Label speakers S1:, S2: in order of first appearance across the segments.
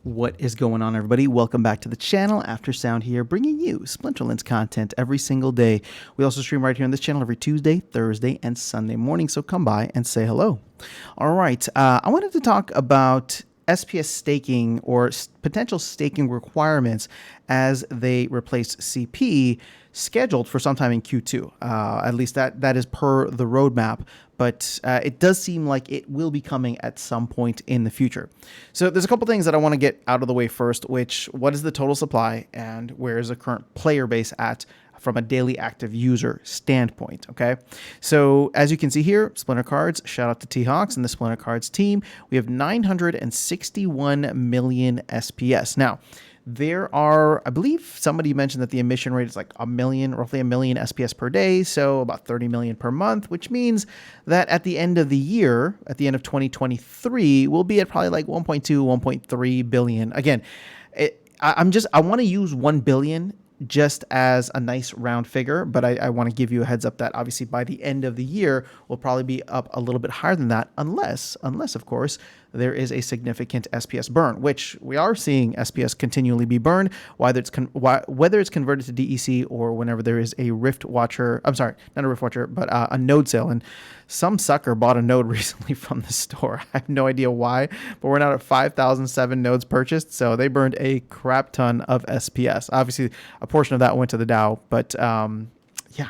S1: What is going on, everybody? Welcome back to the channel. After Sound here, bringing you Splinterlands content every single day. We also stream right here on this channel every Tuesday, Thursday, and Sunday morning, so come by and say hello. All right, I wanted to talk about SPS staking or potential staking requirements as they replace CP, scheduled for sometime in Q2. At least that is per the roadmap, but it does seem like it will be coming at some point in the future. So there's a couple things that I want to get out of the way first, what is the total supply and where is the current player base at from a daily active user standpoint, okay? So as you can see here, Splinter Cards, shout out to T-Hawks and the Splinter Cards team, we have 961 million SPS. Now, there are, I believe somebody mentioned that the emission rate is like roughly a million SPS per day, so about 30 million per month, which means that at the end of the year, at the end of 2023, we'll be at probably like 1.2, 1.3 billion. Again, I want to use 1 billion just as a nice round figure, but I want to give you a heads up that obviously by the end of the year, we'll probably be up a little bit higher than that, unless of course, there is a significant SPS burn, which we are seeing SPS continually be burned, whether it's converted to DEC or whenever there is a Rift Watcher, I'm sorry, not a Rift Watcher, but a node sale. And some sucker bought a node recently from the store. I have no idea why, but we're now at 5,007 nodes purchased, so they burned a crap ton of SPS. Obviously, a portion of that went to the DAO, but yeah,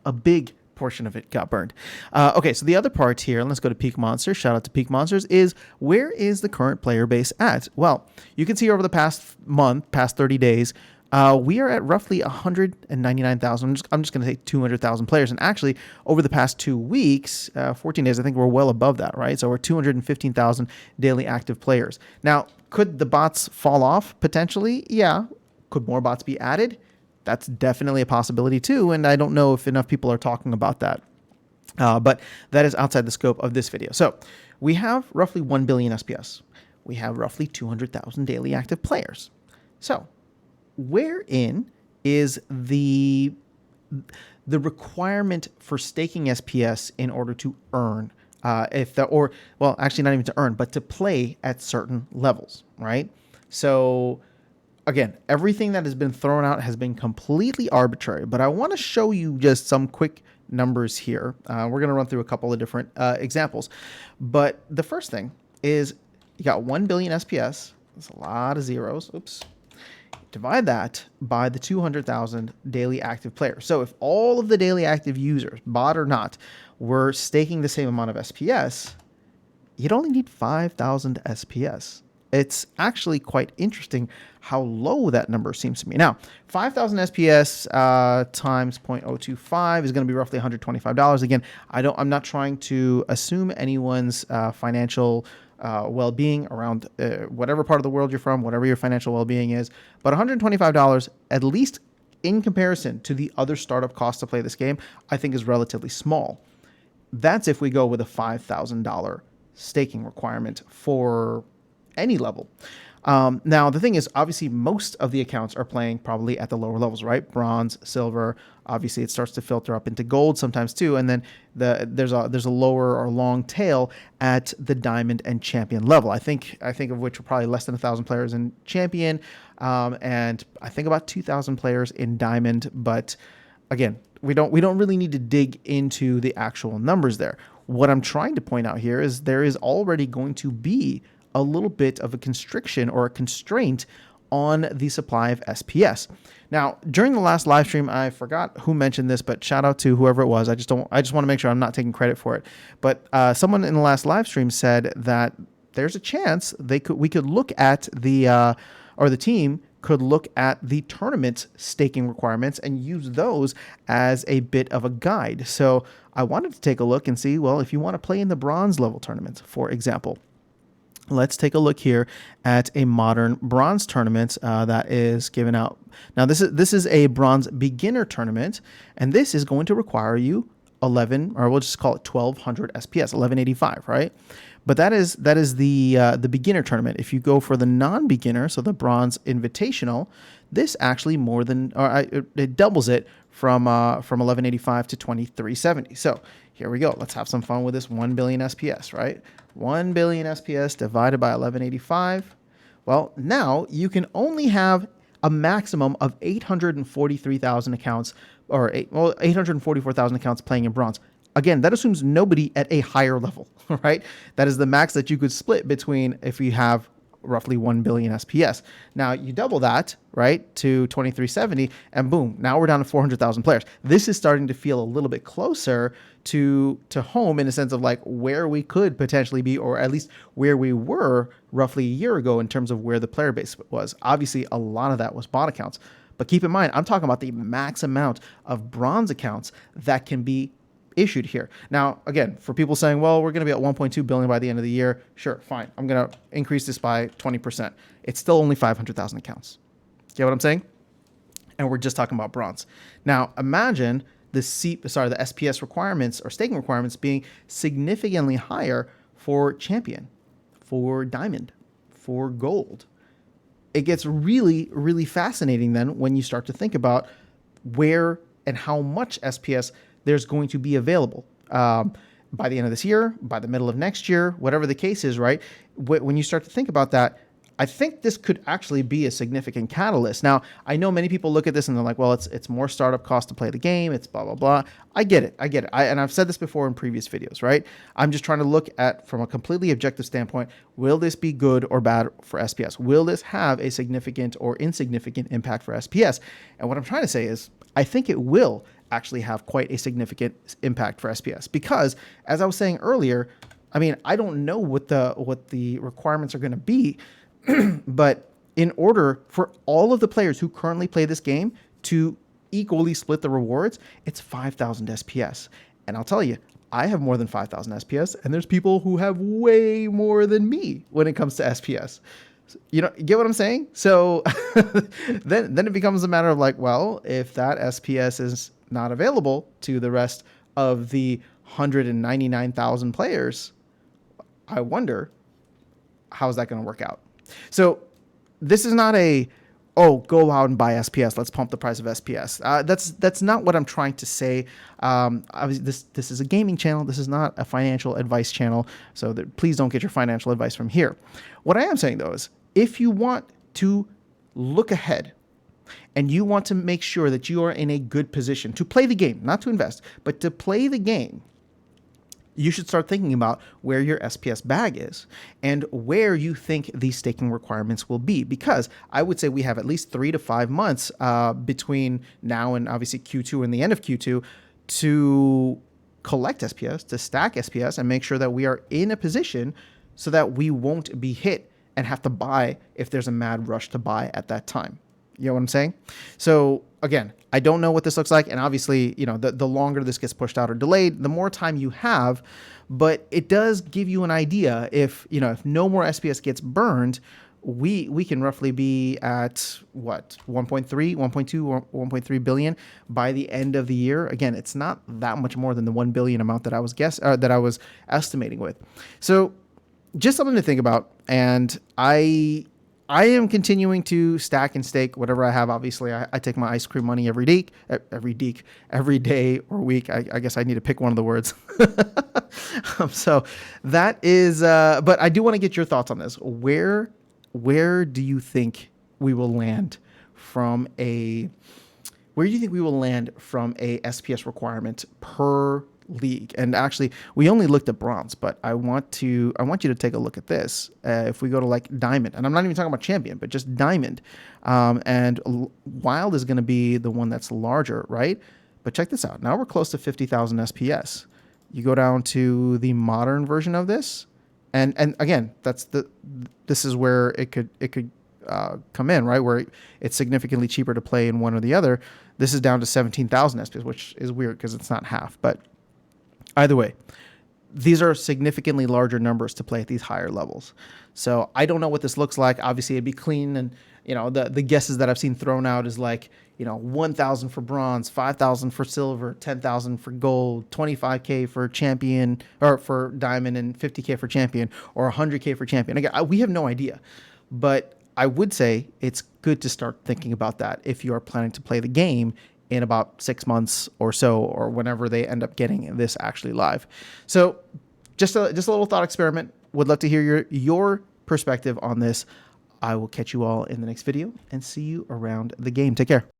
S1: a big portion of it got burned. Okay, so the other part here, and let's go to Peak Monsters. Shout out to Peak Monsters. Is where is the current player base at? Well, you can see over the past 30 days, we are at roughly 199,000. I'm just going to say 200,000 players. And actually, over the past 2 weeks, 14 days, I think we're well above that, right? So we're 215,000 daily active players. Now, could the bots fall off potentially? Yeah. Could more bots be added? That's definitely a possibility too, and I don't know if enough people are talking about that. But that is outside the scope of this video. So we have roughly 1 billion SPS. We have roughly 200,000 daily active players. So wherein is the requirement for staking SPS in order to earn, actually not even to earn, but to play at certain levels, right? So again, everything that has been thrown out has been completely arbitrary, but I want to show you just some quick numbers here. We're going to run through a couple of different examples, but the first thing is you got 1 billion SPS. That's a lot of zeros. Oops. Divide that by the 200,000 daily active players. So if all of the daily active users, bot or not, were staking the same amount of SPS, you'd only need 5,000 SPS. It's actually quite interesting how low that number seems to me. Now, 5,000 SPS times 0.025 is going to be roughly $125. Again, I'm not trying to assume anyone's financial well-being around whatever part of the world you're from, whatever your financial well-being is, but $125, at least in comparison to the other startup costs to play this game, I think is relatively small. That's if we go with a $5,000 staking requirement for any level. Now, the thing is, obviously, most of the accounts are playing probably at the lower levels, right? Bronze, silver. Obviously, it starts to filter up into gold sometimes too, and then there's a lower or long tail at the diamond and champion level. I think of which are probably less than 1,000 players in champion, and I think about 2,000 players in diamond. But again, we don't really need to dig into the actual numbers there. What I'm trying to point out here is there is already going to be a little bit of a constriction or a constraint on the supply of SPS. Now, during the last live stream, I forgot who mentioned this, but shout out to whoever it was. I just want to make sure I'm not taking credit for it. But someone in the last live stream said that there's a chance we could look at the team could look at the tournament staking requirements and use those as a bit of a guide. So I wanted to take a look and see, well, if you want to play in the bronze level tournaments, for example, let's take a look here at a modern bronze tournament that is given out. Now, this is a bronze beginner tournament, and this is going to require you 11, or we'll just call it 1,200 SPS, 1185, right? But that is the beginner tournament. If you go for the non-beginner, so the bronze invitational, this actually it doubles it from 1185 to 2370. So here we go. Let's have some fun with this 1 billion SPS, right? 1 billion SPS divided by 1185 Well, now you can only have a maximum of 843,000 accounts, or 844,000 accounts playing in bronze. Again, that assumes nobody at a higher level, right? That is the max that you could split between if you have roughly 1 billion SPS. Now you double that, right, to 2370, and boom, now we're down to 400,000 players. This is starting to feel a little bit closer to home in a sense of like where we could potentially be, or at least where we were roughly a year ago in terms of where the player base was. Obviously, a lot of that was bot accounts. But keep in mind, I'm talking about the max amount of bronze accounts that can be issued here. Now, again, for people saying, well, we're going to be at 1.2 billion by the end of the year. Sure, fine. I'm going to increase this by 20%. It's still only 500,000 accounts. Get what I'm saying? And we're just talking about bronze. Now, imagine the SPS requirements or staking requirements being significantly higher for champion, for diamond, for gold. It gets really, really fascinating then when you start to think about where and how much SPS there's going to be available by the end of this year, by the middle of next year, whatever the case is, right? When you start to think about that, I think this could actually be a significant catalyst. Now, I know many people look at this and they're like, well, it's more startup cost to play the game. It's blah, blah, blah. I get it. And I've said this before in previous videos, right? I'm just trying to look at from a completely objective standpoint, will this be good or bad for SPS? Will this have a significant or insignificant impact for SPS? And what I'm trying to say is I think it will actually have quite a significant impact for SPS because, as I was saying earlier, I mean, I don't know what the requirements are going to be, but in order for all of the players who currently play this game to equally split the rewards, it's 5,000 SPS. And I'll tell you, I have more than 5,000 SPS, and there's people who have way more than me when it comes to SPS. You know, get what I'm saying? So then it becomes a matter of like, well, if that SPS is not available to the rest of the 199,000 players, I wonder how's that going to work out. So this is not go out and buy SPS. Let's pump the price of SPS. That's not what I'm trying to say. This is a gaming channel. This is not a financial advice channel. So please don't get your financial advice from here. What I am saying though is if you want to look ahead and you want to make sure that you are in a good position to play the game, not to invest, but to play the game, you should start thinking about where your SPS bag is and where you think these staking requirements will be. Because I would say we have at least 3 to 5 months between now and obviously Q2 and the end of Q2 to collect SPS, to stack SPS, and make sure that we are in a position so that we won't be hit and have to buy if there's a mad rush to buy at that time. You know what I'm saying? So again, I don't know what this looks like. And obviously, you know, the longer this gets pushed out or delayed, the more time you have, but it does give you an idea if no more SPS gets burned, we can roughly be at what, 1.3, 1.2, or 1.3 billion by the end of the year. Again, it's not that much more than the 1 billion amount that I was estimating with. So just something to think about. And I am continuing to stack and stake whatever I have. Obviously, I take my ice cream money every day or week. I guess I need to pick one of the words. So that is, but I do want to get your thoughts on this. Where do you think we will land from a SPS requirement per league? And actually, we only looked at bronze, but I want you to take a look at this. If we go to like diamond, and I'm not even talking about champion, but just diamond, and wild is going to be the one that's larger, right? But check this out. Now we're close to 50,000 SPS. You go down to the modern version of this, and again, this is where it could come in, right? Where it's significantly cheaper to play in one or the other. This is down to 17,000 SPS, which is weird because it's not half, but either way, these are significantly larger numbers to play at these higher levels. So I don't know what this looks like. Obviously, it'd be clean, and the guesses that I've seen thrown out is like 1,000 for bronze, 5,000 for silver, 10,000 for gold, 25K for champion or for diamond, and 50K for champion, or 100K for champion. Again, we have no idea, but I would say it's good to start thinking about that if you are planning to play the game in about 6 months or so, or whenever they end up getting this actually live. So just a little thought experiment. Would love to hear your perspective on this. I will catch you all in the next video and see you around the game. Take care.